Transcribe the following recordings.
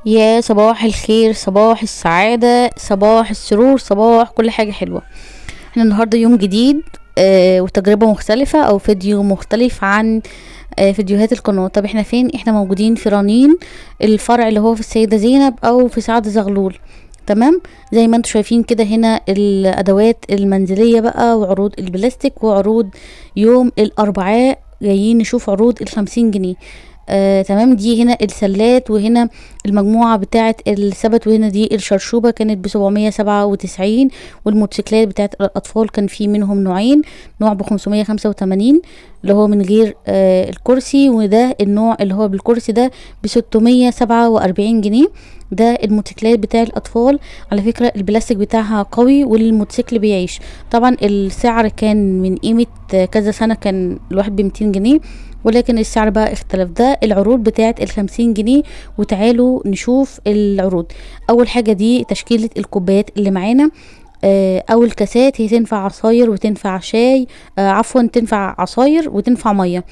يا صباح الخير، صباح السعادة، صباح السرور، صباح كل حاجة حلوة. احنا النهاردة يوم جديد، وتجربة مختلفة او فيديو مختلف عن فيديوهات القناة. طب احنا فين؟ احنا موجودين في رنين، الفرع اللي هو في السيدة زينب او في سعد زغلول. تمام. زي ما انتم شايفين كده، هنا الادوات المنزلية بقى، وعروض البلاستيك، وعروض يوم الاربعاء جايين نشوف عروض ال50 جنيه. تمام. دي هنا السلات، وهنا المجموعة بتاعة السبت، وهنا دي الشرشوبة كانت ب797. والموتوسيكلات بتاعة الأطفال كان في منهم نوعين، نوع ب585 اللي هو من غير الكرسي، وده النوع اللي هو بالكرسي ده ب647 جنيه. ده الموتوسيكلات بتاع الأطفال. على فكرة البلاستيك بتاعها قوي والموتوسيكل بيعيش. طبعا السعر كان من قيمة كذا سنة كان الواحد ب200 جنيه، ولكن السعر بقى اختلف. ده العروض بتاعت ال50 جنيه. وتعالوا نشوف العروض. اول حاجة دي تشكيلة الكوبايات اللي معانا، او الكاسات. هي تنفع عصاير وتنفع شاي، عفوا تنفع عصاير وتنفع ميه.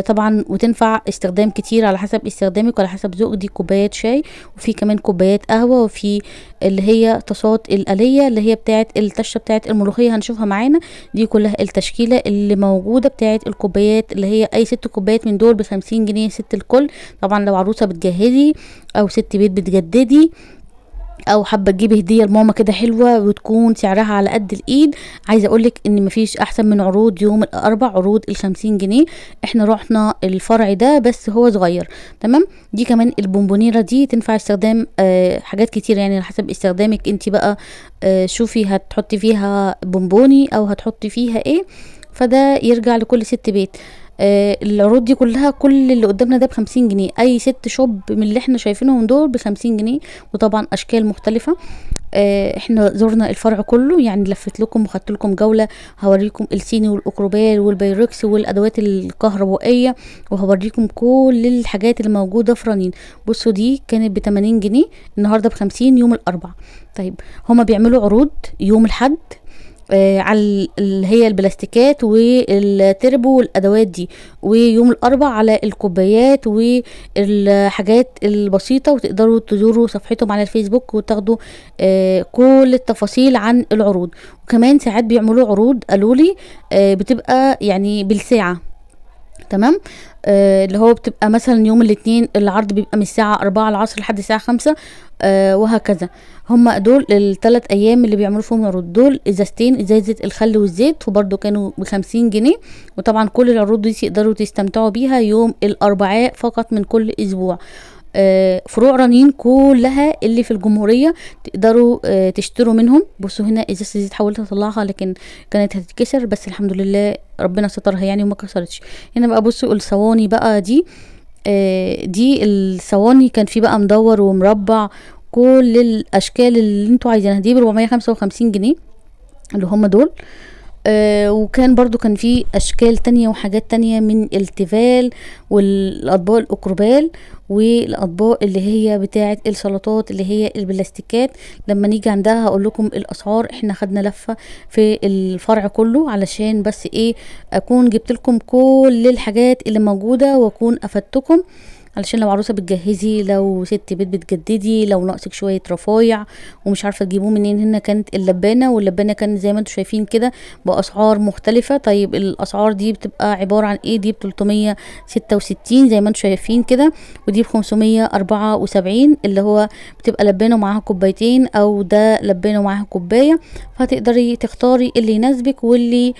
طبعا وتنفع استخدام كتير على حسب استخدامك وعلى حسب ذوق. دي كوبايات شاي، وفي كمان كوبايات قهوة، وفي اللي هي طاسات الآلية اللي هي بتاعت الطشة بتاعت الملوخية هنشوفها معانا. دي كلها التشكيلة اللي موجودة بتاعت الكوبايات، اللي هي اي 6 كوبايات من دول ب50 جنيه ست الكل. طبعا لو عروسة بتجهزي او ست بيت بتجددي، او حابه تجيبي هديه لماما كده حلوه وتكون سعرها على قد الايد، عايزه اقولك ان مفيش احسن من عروض يوم الاربع، عروض ال50 جنيه. احنا رحنا الفرع ده بس هو صغير. تمام. دي كمان البونبونيره دي تنفع استخدام حاجات كتير، يعني على حسب استخدامك انت بقى. شوفي هتحطي فيها بونبوني او هتحطي فيها ايه، فده يرجع لكل ست بيت. العروض دي كلها، كل اللي قدامنا ده ب50 جنيه. اي ست شوب من اللي احنا شايفينهم دول ب50 جنيه. وطبعا اشكال مختلفة. احنا زرنا الفرع كله، يعني لفت لكم وخدت لكم جولة. هوريكم الصيني والاوكروبال والبيركس والادوات الكهربائية، وهوريكم كل الحاجات اللي موجودة في رنين. بصوا دي كانت ب80 جنيه، النهاردة ب50 يوم الاربع. طيب، هما بيعملوا عروض يوم الحد على اللي هي البلاستيكات والتربو والادوات دي، ويوم الاربع على الكوبايات والحاجات البسيطة. وتقدروا تزوروا صفحتهم على الفيسبوك وتاخدوا كل التفاصيل عن العروض. وكمان ساعات بيعملوا عروض قالولي بتبقى يعني بالساعة. تمام. اللي هو بتبقى مثلا يوم الاثنين العرض بيبقى من الساعة 4 العصر لحد الساعة 5، وهكذا. هما دول الثلاث ايام اللي بيعملوا فيهم عروض. دول ازازتين، ازازة الخل والزيت، وبرده كانوا ب50 جنيه. وطبعا كل العروض دي تقدروا تستمتعوا بيها يوم الاربعاء فقط من كل اسبوع. فروع رنين كلها اللي في الجمهورية تقدروا تشتروا منهم. بصوا هنا ازازة الزيت حاولت اطلعها لكن كانت هتتكسر، بس الحمد لله ربنا سترها يعني وما كسرتش. هنا بقى بصوا الصواني بقى دي. دي الصواني كان في بقى مدور ومربع، كل الاشكال اللي انتوا عايزينها دي ب455 جنيه اللي هم دول. وكان برضو كان في اشكال تانية وحاجات تانية من التيفال والاطباق الاكروبال، والاطباق اللي هي بتاعه السلطات اللي هي البلاستيكات. لما نيجي عندها هقول لكم الاسعار. احنا خدنا لفة في الفرع كله علشان بس ايه، اكون جبت لكم كل الحاجات اللي موجودة واكون افدتكم، علشان لو عروسة بتجهزي، لو ست بيت بتجددي، لو ناقصك شوية رفايع ومش عارفة تجيبوه منين. هنا كانت اللبانة، واللبانة كانت زي ما انتم شايفين كده بأسعار مختلفة. طيب الأسعار دي بتبقى عبارة عن ايه؟ دي ب366 زي ما انتم شايفين كده، ودي ب574 اللي هو بتبقى لبانة ومعاها كوبايتين، او ده لبانة ومعاها كوباية. فهتقدري تختاري اللي يناسبك واللي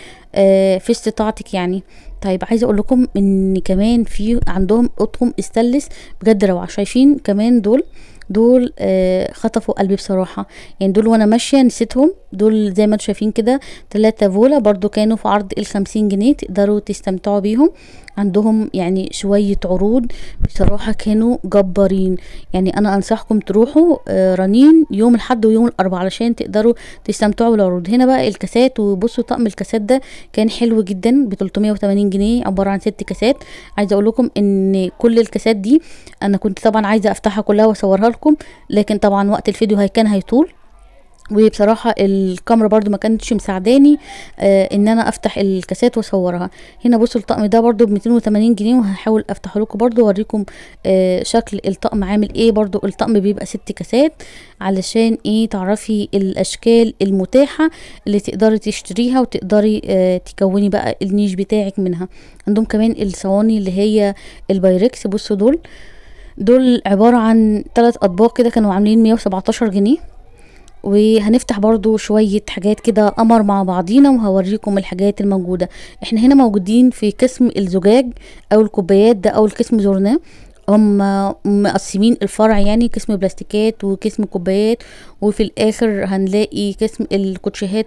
في استطاعتك يعني. طيب، عايزه اقول لكم ان كمان في عندهم اطقم استانلس بجد روعه. شايفين كمان دول خطفوا قلبي بصراحه. يعني دول وانا ماشيه نسيتهم. دول زي ما انتم شايفين كده 3 فولا، برضو كانوا في عرض ال50 جنيه، تقدروا تستمتعوا بيهم. عندهم يعني شويه عروض بصراحه كانوا جبارين. يعني انا انصحكم تروحوا رنين يوم الاحد ويوم الاربعاء علشان تقدروا تستمتعوا بالعروض. هنا بقى الكاسات، وبصوا طقم الكاسات ده كان حلو جدا ب 380 جنيه، عباره عن 6 كاسات. عايزه اقول لكم ان كل الكاسات دي انا كنت طبعا عايزه افتحها كلها واصورها لكم، لكن طبعا وقت الفيديو كان هيطول. وبصراحة الكاميرا برضو ما كانتش مساعداني ان انا افتح الكاسات واصورها. هنا بصوا الطقم ده برضو ب 280 جنيه، وهحاول افتحه لكم برضو واوريكم شكل الطقم عامل ايه. برضو الطقم بيبقى 6 كاسات علشان ايه تعرفي الاشكال المتاحة اللي تقدري تشتريها وتقدري تكوني بقى النيش بتاعك منها. عندهم كمان الصواني اللي هي البايركس. بصوا دول عبارة عن 3 اطباق كده، كانوا عاملين 117 جنيه. وهنفتح برضو شوية حاجات كده قمر مع بعضينا وهوريكم الحاجات الموجودة. احنا هنا موجودين في قسم الزجاج او الكوبايات، ده اول قسم زرناه. هم مقسمين الفرع يعني قسم بلاستيكات وقسم كوبايات، وفي الاخر هنلاقي قسم الكوتشيهات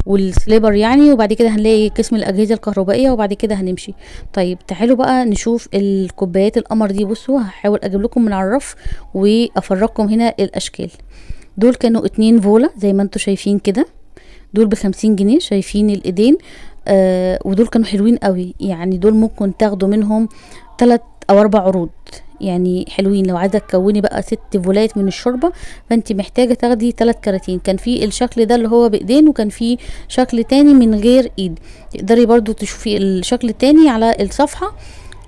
والسليبر يعني، وبعد كده هنلاقي قسم الاجهزة الكهربائية، وبعد كده هنمشي. طيب تعالوا بقى نشوف الكوبايات القمر دي. بصوا هحاول اجيب لكم من على الرف وافرجكم هنا الاشكال. دول كانوا 2 فولا زي ما انتوا شايفين كده، دول ب50 جنيه. شايفين الايدين؟ ودول كانوا حلوين قوي يعني، دول ممكن تاخدوا منهم 3 أو 4 عروض يعني حلوين. لو عايزه تكوني بقى 6 فولات من الشوربه فانت محتاجه تاخدي 3 كراتين. كان في الشكل ده اللي هو بايدين، وكان في شكل تاني من غير ايد. تقدري برضو تشوفي الشكل التاني على الصفحه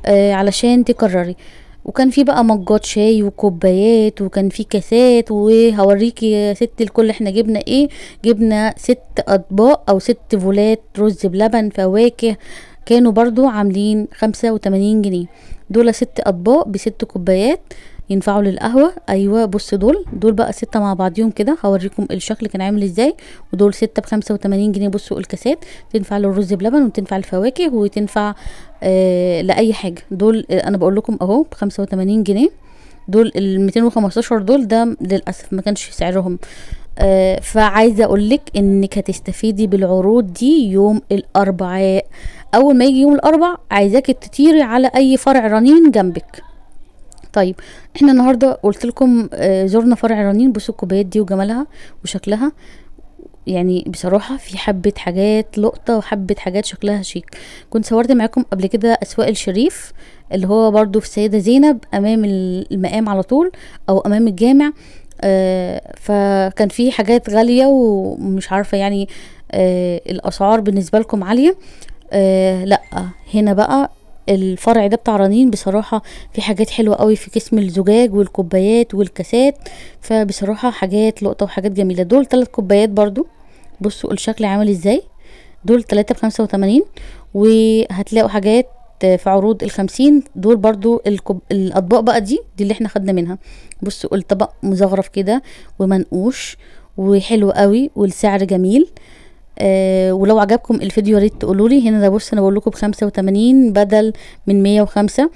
علشان تكرري. وكان في بقى مجات شاي وكوبايات، وكان في كاسات. وهوريكي يا ست الكل احنا جبنا ايه. جبنا 6 اطباق او 6 فولات رز بلبن فواكه، كانوا برضو عاملين 85 جنيه. دول 6 اطباق ب6 كوبايات ينفعوا للقهوة. ايوه بص دول بقى 6 مع بعضيهم كده، هوريكم الشكل كان عامل ازاي. ودول 6 ب85 جنيه. بصوا الكاسات تنفع للرز بلبن وتنفع للفواكه وتنفع لأي حاجة. دول انا بقول لكم اهو ب85 جنيه. دول ال215 دول ده للأسف ما كانش سعرهم. فعايزة اقولك انك هتستفيدي بالعروض دي يوم الاربعاء. اول ما يجي يوم الاربع عايزاك تطيري على اي فرع رنين جنبك. طيب احنا النهارده قلت لكم زرنا فرع رنين. بصوا الكوبايات دي وجمالها وشكلها، يعني بصراحة في حبة حاجات لقطة وحبة حاجات شكلها شيك. كنت صورت معاكم قبل كده اسواق الشريف اللي هو برضو في السيدة زينب امام المقام على طول او امام الجامع. فكان في حاجات غالية ومش عارفة يعني الاسعار بالنسبة لكم عالية. لا هنا بقى الفرع ده بتاع رنين بصراحة في حاجات حلوة قوي في قسم الزجاج والكوبايات والكاسات. فبصراحة حاجات لقطة وحاجات جميلة. دول 3 كوبايات برضو، بصوا الشكل عامل ازاي. دول 3 ب85. وهتلاقوا حاجات في عروض ال50. دول برضو الاطباق بقى دي اللي احنا خدنا منها. بصوا الطبق مزخرف كده ومنقوش وحلو قوي والسعر جميل. ولو عجبكم الفيديو يا ريت تقولوا لي. هنا ده بص انا بقول لكم ب85 بدل من 105.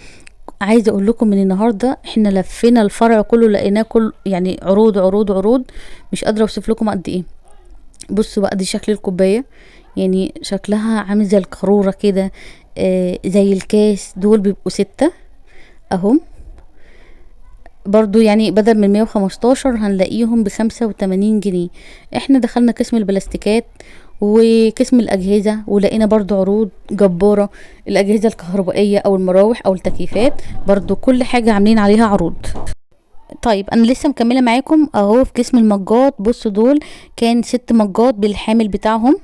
عايزه اقول لكم من النهارده احنا لفينا الفرع كله لقيناه كل يعني عروض عروض عروض، مش قادره اوصف لكم قد ايه. بصوا بقى دي شكل الكوبايه، يعني شكلها عامل زي القاروره كده زي الكاس. دول بيبقوا 6 اهم برضو يعني بدل من 115 هنلاقيهم ب85 جنيه. احنا دخلنا قسم البلاستيكات وقسم الأجهزة ولقينا برضو عروض جبارة. الأجهزة الكهربائية أو المراوح أو التكييفات برضو كل حاجة عاملين عليها عروض. طيب أنا لسه مكملة معاكم أهو في قسم المجات. بصوا دول كان 6 مجات بالحامل بتاعهم.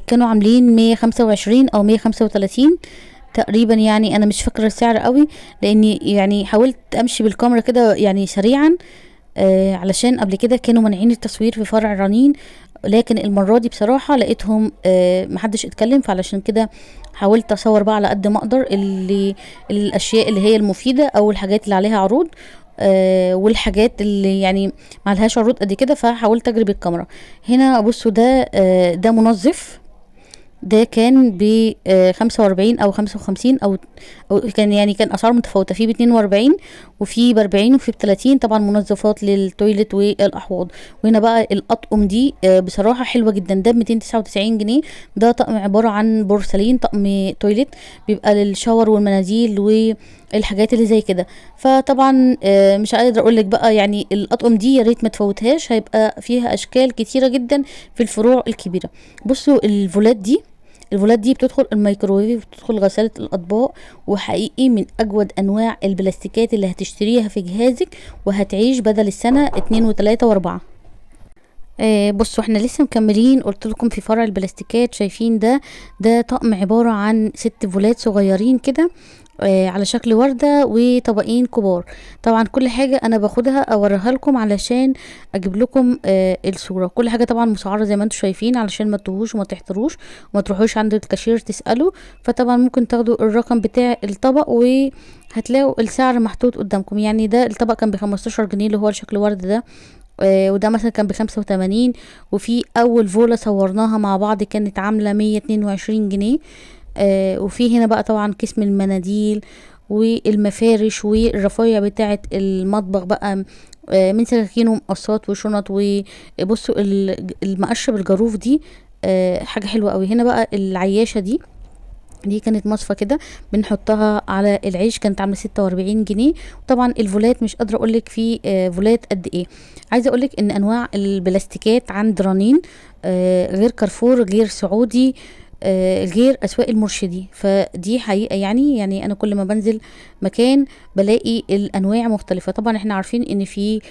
كانوا عاملين 125 أو 135 تقريبا، يعني انا مش فاكره السعر قوي لاني يعني حاولت امشي بالكاميرا كده يعني سريعا علشان قبل كده كانوا مانعين التصوير في فرع رنين. لكن المره دي بصراحه لقيتهم محدش اتكلم، فعلشان كده حاولت اصور بقى على قد ما اقدر الاشياء اللي هي المفيده او الحاجات اللي عليها عروض والحاجات اللي يعني معلهاش عروض قد كده، فحاولت اجري بالكاميرا. هنا بصوا ده منظف. ده كان ب 45 او 55 او كان يعني كان اسعار متفاوته، في ب 42 وفي ب 40 وفي ب 30. طبعا منظفات للتويلت والاحواض. وهنا بقى الاطقم دي بصراحه حلوه جدا. ده ب 299 جنيه. ده طقم عباره عن بورسلين، طقم تويلت بيبقى للشاور والمناديل والحاجات اللي زي كده. فطبعا مش قادره اقول لك بقى يعني الاطقم دي يا ريت ما تفوتهاش، هيبقى فيها اشكال كتيره جدا في الفروع الكبيره. بصوا الفولات دي بتدخل الميكروويف وبتدخل غسالة الأطباق، وحقيقي من أجود أنواع البلاستيكات اللي هتشتريها في جهازك، وهتعيش بدل السنة 2 و3 و4. بصوا احنا لسه مكملين، قلت لكم في فرع البلاستيكات. شايفين ده طقم عبارة عن 6 فولات صغيرين كده، على شكل وردة وطبقين كبار. طبعا كل حاجة انا باخدها اوريها لكم علشان اجيب لكم الصورة. كل حاجة طبعا مسعرة زي ما انتم شايفين علشان ما تتوهوش وما تحتروش وما تروحوش عند الكاشير تسألوا. فطبعا ممكن تاخدوا الرقم بتاع الطبق وهتلاقوا السعر محطوط قدامكم. يعني ده الطبق كان ب15 جنيه اللي هو شكل ورد ده، وده مثلا كان ب85. وفي اول فولة صورناها مع بعض كانت عاملة 122 جنيه. وفي هنا بقى طبعا قسم المناديل والمفارش والرفايع بتاعة المطبخ بقى، من سكاكين ومقصات وشنط. وبصوا المقشة بالجاروف دي حاجة حلوة قوي. هنا بقى العياشة دي كانت مصفى كده بنحطها على العيش، كانت عامله 46 جنيه. وطبعا الفولات مش قادره اقول لك في فولات قد ايه. عايزه اقول لك ان انواع البلاستيكات عند رنين غير كارفور، غير سعودي، غير اسواق المرشدي. فدي حقيقه يعني انا كل ما بنزل مكان بلاقي الانواع مختلفه. طبعا احنا عارفين ان في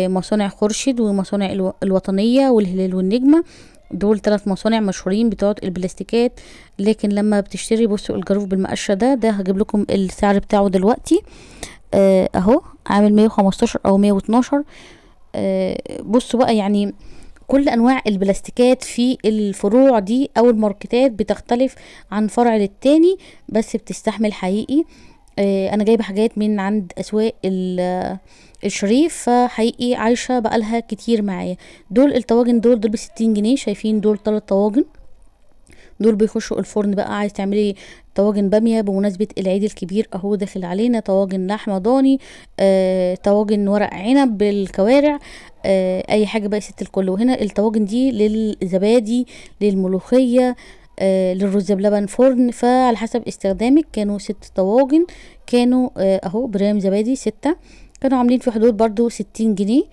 مصانع خورشيد ومصانع الوطنيه والهلال والنجمه، دول 3 مصانع مشهورين بتوع البلاستيكات. لكن لما بتشتري بصوا الجاروف بالمقشة ده هجيب لكم السعر بتاعه دلوقتي. اهو عامل 115 او 112. بصوا بقى يعني كل انواع البلاستيكات في الفروع دي او الماركتات بتختلف عن فرع للتاني، بس بتستحمل حقيقي. انا جايبه حاجات من عند اسواق الشريف، فحقيقي عايشه بقالها كتير معايا. دول الطواجن دول ب60 جنيه. شايفين دول 3 طواجن، دول بيخشوا الفرن بقى. عايز تعملي طواجن باميه بمناسبه العيد الكبير اهو داخل علينا، طواجن لحمه ضاني، طواجن ورق عنب بالكوارع، اي حاجه بقى ست الكل. وهنا الطواجن دي للزبادي، للملوخيه، للرز بلبن فرن. فعلى حسب استخدامك كانوا 6 طواجن، كانوا اهو برام زبادي 6، كانوا عاملين في حدود برضو 60 جنيه.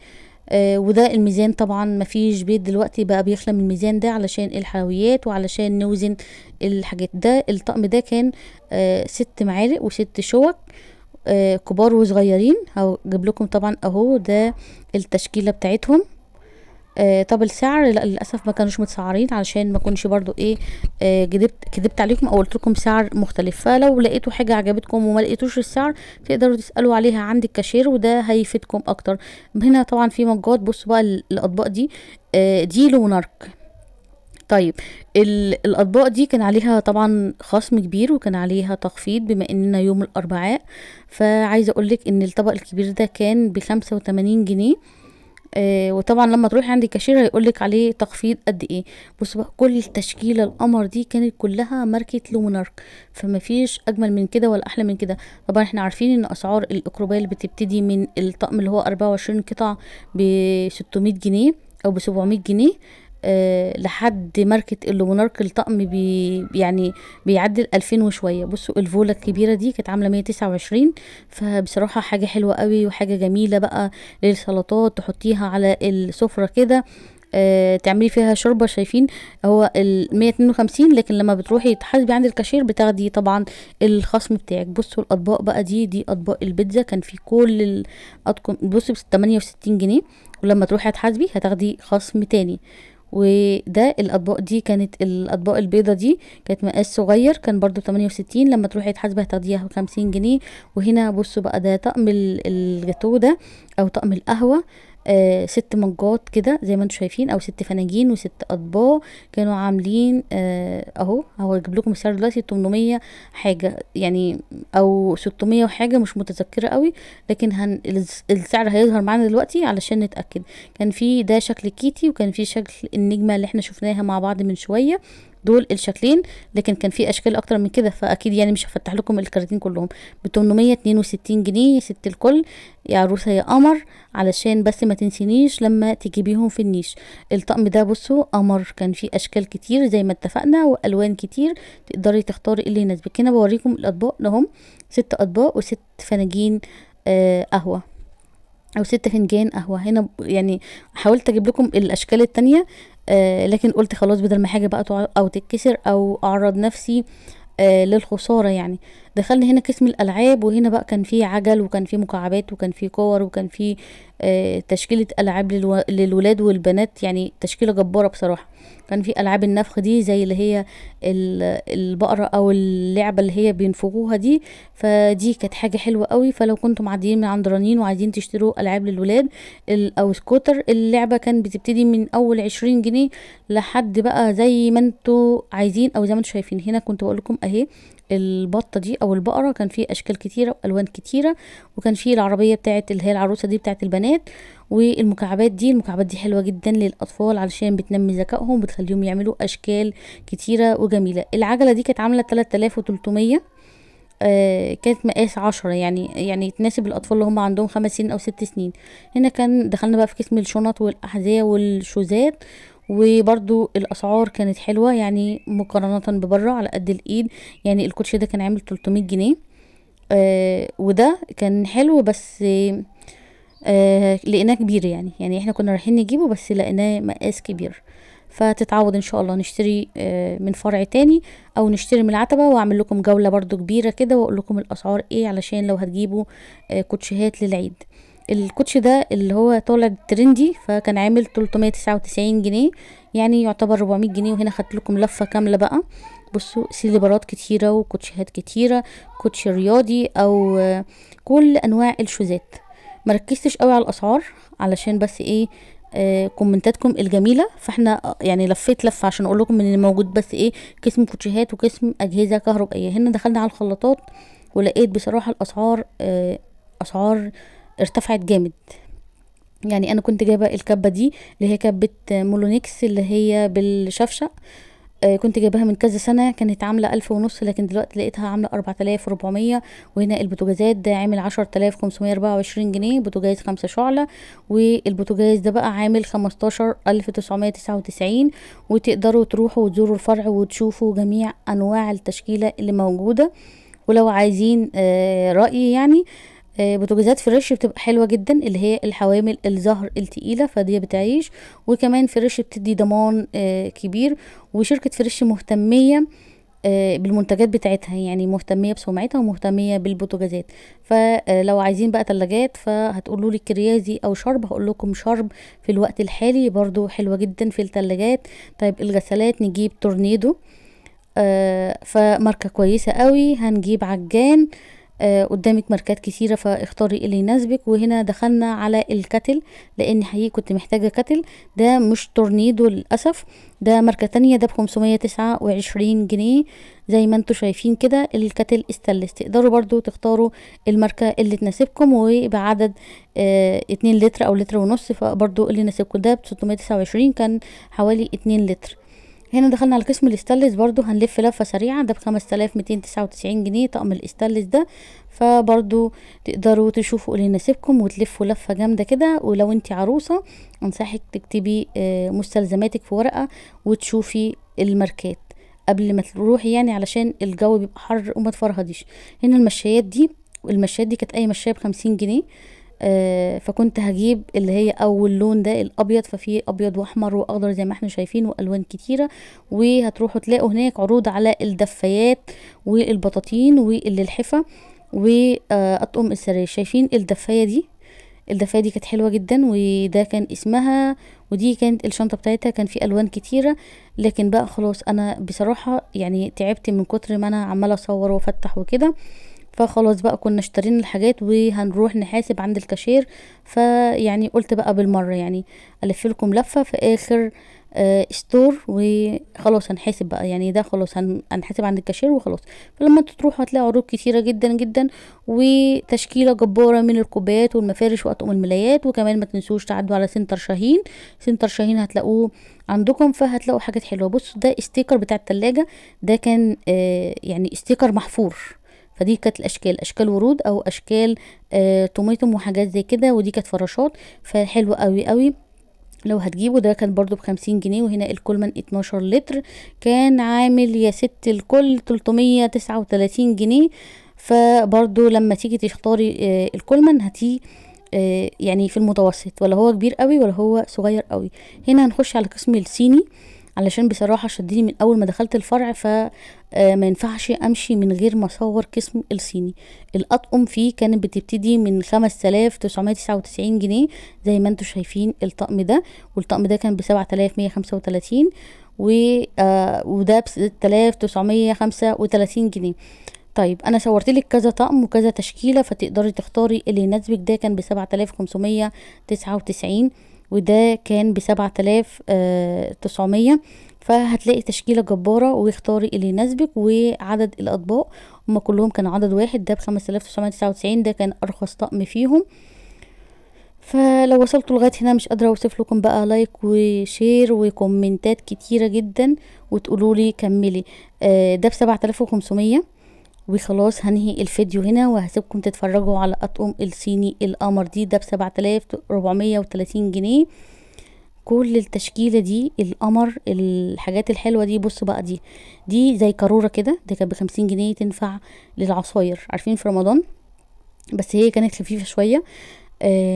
وده الميزان. طبعا مفيش بيت دلوقتي بقى بيخلى من الميزان ده علشان الحلويات وعلشان نوزن الحاجات. ده الطقم ده كان 6 معالق و6 شوك، كبار وصغيرين. هجيب لكم طبعا اهو ده التشكيلة بتاعتهم. طب السعر لا للاسف ما كانوش متسعرين علشان ما كنش برضو ايه كدبت عليكم او قلت لكم سعر مختلف. فلو لقيتوا حاجه عجبتكم وما لقيتوش السعر تقدروا تسالوا عليها عند الكاشير وده هيفيدكم اكتر. هنا طبعا في مجات. بصوا بقى الاطباق دي لونارك. طيب الاطباق دي كان عليها طبعا خصم كبير وكان عليها تخفيض بما اننا يوم الاربعاء. فعايزه اقولك ان الطبق الكبير ده كان ب85 جنيه. وطبعا لما تروحي عند الكاشير هيقولك عليه تخفيض قد ايه. بصوا بقى كل التشكيله القمر دي كانت كلها ماركه لومونارك، فما فيش اجمل من كده ولا احلى من كده. طبعا احنا عارفين ان اسعار الاكروبال بتبتدي من الطقم اللي هو 24 قطعه ب 600 جنيه او ب 700 جنيه، لحد ماركة اللومونارك الطقم يعني بيعدي 2000 وشوية. بصوا الفولة الكبيرة دي كانت عاملة 129. فبصراحة حاجة حلوة قوي وحاجة جميلة بقى للسلطات، تحطيها على السفرة كده، تعملي فيها شوربة. شايفين هو 152، لكن لما بتروحي تحاسبي عند الكاشير بتاخدي طبعا الخصم بتاعك. بصوا الاطباق بقى دي اطباق البيتزا، كان في كل الاطقم بصوا ب 68 جنيه، ولما تروحي تحاسبي هتاخدي خصم تاني. وده الاطباق دي كانت الاطباق البيضة دي كانت مقاس صغير، كان برضو 68، لما تروحي تحاسبي هتاخديها ب50 جنيه. وهنا بصوا بقى ده طقم الجاتو ده او طقم القهوة، 6 مجات كده زي ما انتم شايفين او 6 فناجين و6 اطباق. كانوا عاملين اهو هجيب لكم السعر دلوقتي 800 حاجة يعني او 600 وحاجة، مش متذكرة قوي. لكن السعر هيظهر معانا دلوقتي علشان نتأكد. كان في ده شكل كيتي وكان في شكل النجمة اللي احنا شفناها مع بعض من شوية، دول الشكلين. لكن كان في اشكال اكتر من كده فاكيد يعني مش هفتح لكم الكراتين كلهم. ب 862 جنيه ست الكل. يا عروسه يا قمر، علشان بس ما تنسينيش لما تجيبيهم في النيش. الطقم ده بصوا قمر، كان فيه اشكال كتير زي ما اتفقنا والوان كتير، تقدري تختاري اللي يناسبك. هنا بوريكم الاطباق لهم 6 اطباق و6 فناجين قهوه او 6 فنجان قهوة. هنا يعني حاولت اجيب لكم الاشكال التانية، لكن قلت خلاص بدل ما حاجة بقى او تتكسر او اعرض نفسي للخسارة يعني. دخلنا هنا قسم الالعاب، وهنا بقى كان في عجل وكان في مكعبات وكان في كور وكان في تشكيلة العاب للولاد والبنات، يعني تشكيلة جبارة بصراحة. كان في العاب النفخ دي زي اللي هي البقرة او اللعبة اللي هي بينفخوها دي، فدي كانت حاجة حلوة قوي. فلو كنتم معديين من عند رنين وعايزين تشتروا العاب للولاد او سكوتر، اللعبة كان بتبتدي من اول 20 جنيه لحد بقى زي ما انتوا عايزين او زي ما انتوا شايفين. هنا كنت بقول لكم اهي البطة دي او البقرة، كان في اشكال كتيرة والوان كتيرة، وكان في العربية بتاعت اللي هي العروسة دي بتاعت البنات، والمكعبات دي. المكعبات دي حلوة جدا للاطفال علشان بتنمي ذكائهم، بتخليهم يعملوا اشكال كتيرة وجميلة. العجلة دي كانت عاملة 3300، كانت مقاس 10، يعني تناسب الأطفال اللي هم عندهم 5 سنين أو 6 سنين. هنا كان دخلنا بقى في قسم الشنط والأحذية والشوزات، وبرضو الأسعار كانت حلوة يعني مقارنة ببره على قد الإيد. يعني الكوتشي ده كان عامل 300 جنيه، وده كان حلو بس لقيناه كبير، يعني احنا كنا رايحين نجيبه بس لقيناه مقاس كبير. فتتعود ان شاء الله نشتري من فرع تاني او نشتري من العتبة، واعمل لكم جولة برضو كبيرة كده واقول لكم الاسعار ايه علشان لو هتجيبوا كوتشيهات للعيد. الكوتش ده اللي هو طالع ترندي فكان عامل 399 جنيه، يعني يعتبر 400 جنيه. وهنا خدت لكم لفة كاملة بقى. بصوا سيليبرات كتيرة وكوتشيهات كتيرة، كوتش رياضي او كل انواع الشوزات. مركزتش قوي على الاسعار علشان بس ايه كومنتاتكم الجميله، فاحنا يعني لفيت لفه عشان اقول لكم ان اللي موجود بس ايه قسم كوتشيهات وقسم اجهزه كهربائيه. هنا دخلنا على الخلاطات ولقيت بصراحه الاسعار اسعار ارتفعت جامد. يعني انا كنت جايبه الكبه دي اللي هي كبه مولونيكس اللي هي بالشفشق، كنت جايباها من كذا سنة، كانت عاملة 1500، لكن دلوقتي لقيتها عاملة 4400. وهنا البوتاجازات ده عامل 10524 جنيه، بوتاجاز 5 شعلة. والبوتاجاز ده بقى عامل 15999. وتقدروا تروحوا وتزوروا الفرع وتشوفوا جميع أنواع التشكيلة اللي موجودة. ولو عايزين رأيي يعني، بوتاجازات فريش بتبقى حلوة جدا، اللي هي الحوامل الزهر التقيلة، فدي بتعيش. وكمان فريش بتدي ضمان كبير. وشركة فريش مهتمية بالمنتجات بتاعتها، يعني مهتمية بسمعتها ومهتمية بالبوتاجازات. فلو عايزين بقى تلاجات فهتقولوا لي كريازي او شرب، هقول لكم شرب في الوقت الحالي برضو حلوة جدا في التلاجات. طيب الغسالات نجيب تورنيدو، فماركة كويسة قوي. هنجيب عجان، قدامك ماركات كثيرة فاختاري اللي يناسبك. وهنا دخلنا على الكتل، لان حقيقي كنت محتاجة كتل. ده مش تورنيدو للأسف، ده ماركة تانية، ده ب529 جنيه. زي ما انتوا شايفين كده الكتل استانلس. تقدروا برضو تختاروا الماركة اللي تناسبكم وبعدد 2 لتر او لتر ونص، فبرضو اللي يناسبكم. ده ب629 كان حوالي 2 لتر. هنا دخلنا على قسم الاستانلس، برضو هنلف لفة سريعة. ده ب5299 جنيه طقم الاستانلس ده. فبرضو تقدروا تشوفوا اللي يناسبكم وتلفوا لفة جامدة كده. ولو انتي عروسة انصحك تكتبي مستلزماتك في ورقة وتشوفي الماركات قبل ما تروحي، يعني علشان الجو بيبقى حر وما تفرهديش. هنا المشايات دي كانت اي مشاية ب50 جنيه. فكنت هجيب اللي هي اول لون ده الابيض، ففي ابيض واحمر واخضر زي ما احنا شايفين والوان كتيره. وهتروحوا تلاقوا هناك عروض على الدفايات والبطاطين واللحفه واطقم السراير. شايفين الدفايه دي كانت حلوه جدا، وده كان اسمها. ودي كانت الشنطه بتاعتها، كان في الوان كتيره. لكن بقى خلاص انا بصراحه يعني تعبت من كتر ما انا عماله اصور وافتح وكده، فخلاص بقى كنا اشترينا الحاجات وهنروح نحاسب عند الكاشير. فيعني قلت بقى بالمرة يعني الف لكم لفة في اخر ستور وخلاص هنحاسب بقى. يعني ده خلاص هنحاسب عند الكاشير وخلاص. فلما انتوا تروحوا هتلاقوا عروض كتيرة جدا جدا وتشكيلة جبارة من الكوبايات والمفارش واطقم الملايات. وكمان ما تنسوش تعدوا على سنتر شاهين هتلاقوه عندكم، فهتلاقوا حاجات حلوة. بصوا ده استيكر بتاع التلاجة، ده كان يعني استيكر محفور. فدي كانت الاشكال اشكال ورود او اشكال طماطم وحاجات زي كده، ودي كانت فراشات. فحلوة قوي قوي لو هتجيبوا. ده كان برضو ب50 جنيه. وهنا الكولمان 12 لتر كان عامل يا ست الكل 339 جنيه. فبرضو لما تيجي تختاري الكولمان هاتيه يعني في المتوسط، ولا هو كبير قوي ولا هو صغير قوي. هنا هنخش على قسم الصيني. علشان بصراحة شدني من اول ما دخلت الفرع، ف ما ينفعش امشي من غير ما اصور قسم الصيني. الاطقم فيه كانت بتبتدي من 5999 جنيه زي ما انتم شايفين الطقم ده، والطقم ده كان ب7135، وده ب6935 جنيه. طيب انا صورت لك كذا طقم وكذا تشكيله، فتقدري تختاري اللي يناسبك. ده كان ب7599، وده كان ب7900. فهتلاقي تشكيله جباره، واختاري اللي يناسبك. وعدد الاطباق هما كلهم كانوا عدد واحد. ده ب5999، ده كان ارخص طقم فيهم. فلو وصلتوا لغايه هنا مش قادره اوصف لكم بقى لايك وشير وكومنتات كتيره جدا وتقولوا لي كملي. ده ب7500. وخلاص هنهي الفيديو هنا، وهسيبكم تتفرجوا على اطقم الصيني القمر دي. ده ب7430 جنيه. كل التشكيلة دي القمر، الحاجات الحلوة دي. بصوا بقى، دي زي قارورة كده. دي كانت ب50 جنيه، تنفع للعصاير، عارفين في رمضان. بس هي كانت خفيفة شوية،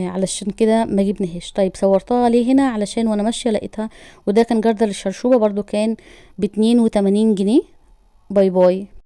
علشان كده ما جبناهاش. طيب صورتها ليه هنا؟ علشان وانا ماشية لقيتها. وده كان جردل الشرشوبة برضو، كان ب82 جنيه. باي باي.